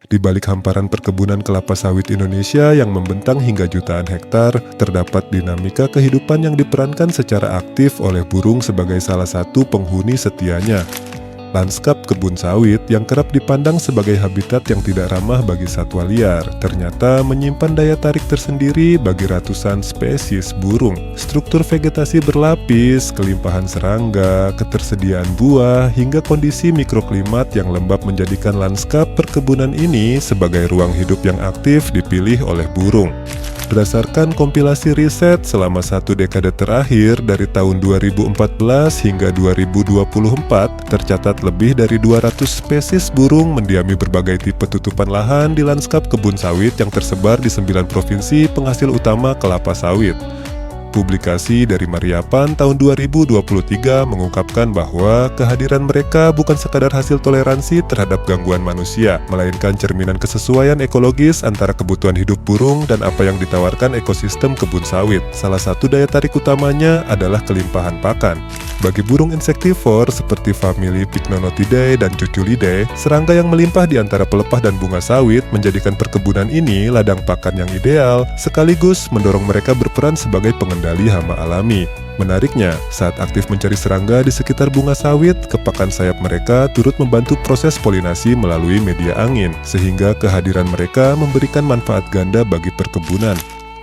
Di balik hamparan perkebunan kelapa sawit Indonesia yang membentang hingga jutaan hektar, terdapat dinamika kehidupan yang diperankan secara aktif oleh burung sebagai salah satu penghuni setianya. Lanskap kebun sawit yang kerap dipandang sebagai habitat yang tidak ramah bagi satwa liar, ternyata menyimpan daya tarik tersendiri bagi ratusan spesies burung. Struktur vegetasi berlapis, kelimpahan serangga, ketersediaan buah, hingga kondisi mikroklimat yang lembab menjadikan lanskap perkebunan ini sebagai ruang hidup yang aktif dipilih oleh burung. Berdasarkan kompilasi riset selama 1 dekade terakhir dari tahun 2014 hingga 2024, tercatat lebih dari 200 spesies burung mendiami berbagai tipe tutupan lahan di lanskap kebun sawit yang tersebar di 9 provinsi penghasil utama kelapa sawit. Publikasi dari Mariapan tahun 2023 mengungkapkan bahwa kehadiran mereka bukan sekadar hasil toleransi terhadap gangguan manusia, melainkan cerminan kesesuaian ekologis antara kebutuhan hidup burung dan apa yang ditawarkan ekosistem kebun sawit. Salah satu daya tarik utamanya adalah kelimpahan pakan. Bagi burung insektivor seperti famili Pycnonotidae dan Cuculidae, serangga yang melimpah di antara pelepah dan bunga sawit menjadikan perkebunan ini ladang pakan yang ideal, sekaligus mendorong mereka berperan sebagai pengendali hama alami. Menariknya, saat aktif mencari serangga di sekitar bunga sawit, kepakan sayap mereka turut membantu proses polinasi melalui media angin, sehingga kehadiran mereka memberikan manfaat ganda bagi perkebunan.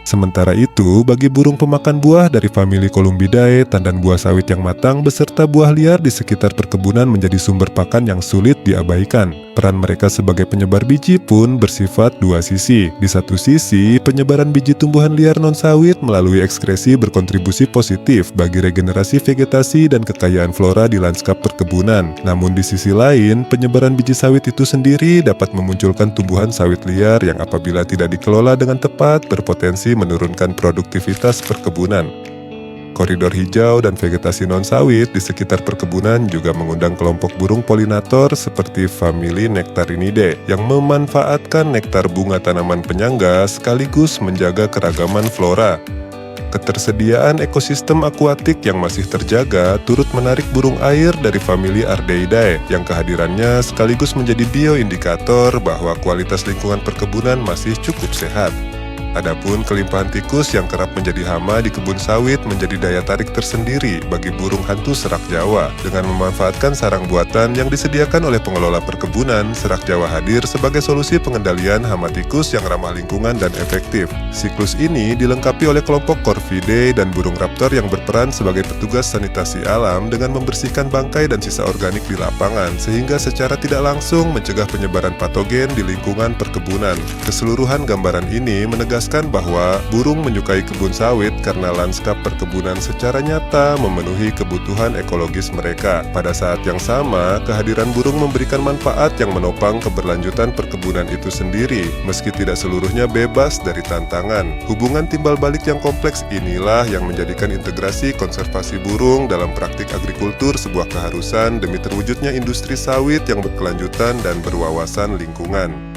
Sementara itu, bagi burung pemakan buah dari famili Columbidae, tandan buah sawit yang matang beserta buah liar di sekitar perkebunan menjadi sumber pakan yang sulit diabaikan. Peran mereka sebagai penyebar biji pun bersifat dua sisi. Di satu sisi, penyebaran biji tumbuhan liar non-sawit melalui ekskresi berkontribusi positif bagi regenerasi vegetasi dan kekayaan flora di lanskap perkebunan. Namun di sisi lain, penyebaran biji sawit itu sendiri dapat memunculkan tumbuhan sawit liar yang apabila tidak dikelola dengan tepat berpotensi menurunkan produktivitas perkebunan. Koridor hijau dan vegetasi non-sawit di sekitar perkebunan juga mengundang kelompok burung polinator seperti famili Nectarinidae yang memanfaatkan nektar bunga tanaman penyangga sekaligus menjaga keragaman flora. Ketersediaan ekosistem akuatik yang masih terjaga turut menarik burung air dari famili Ardeidae yang kehadirannya sekaligus menjadi bioindikator bahwa kualitas lingkungan perkebunan masih cukup sehat. Adapun kelimpahan tikus yang kerap menjadi hama di kebun sawit menjadi daya tarik tersendiri bagi burung hantu serak Jawa. Dengan memanfaatkan sarang buatan yang disediakan oleh pengelola perkebunan, serak Jawa hadir sebagai solusi pengendalian hama tikus yang ramah lingkungan dan efektif. Siklus ini dilengkapi oleh kelompok Corvidae dan burung raptor yang berperan sebagai petugas sanitasi alam dengan membersihkan bangkai dan sisa organik di lapangan, sehingga secara tidak langsung mencegah penyebaran patogen di lingkungan perkebunan. Keseluruhan gambaran ini menegaskan bahwa burung menyukai kebun sawit karena lanskap perkebunan secara nyata memenuhi kebutuhan ekologis mereka. Pada saat yang sama, kehadiran burung memberikan manfaat yang menopang keberlanjutan perkebunan itu sendiri, meski tidak seluruhnya bebas dari tantangan. Hubungan timbal balik yang kompleks inilah yang menjadikan integrasi konservasi burung dalam praktik agrikultur sebuah keharusan demi terwujudnya industri sawit yang berkelanjutan dan berwawasan lingkungan.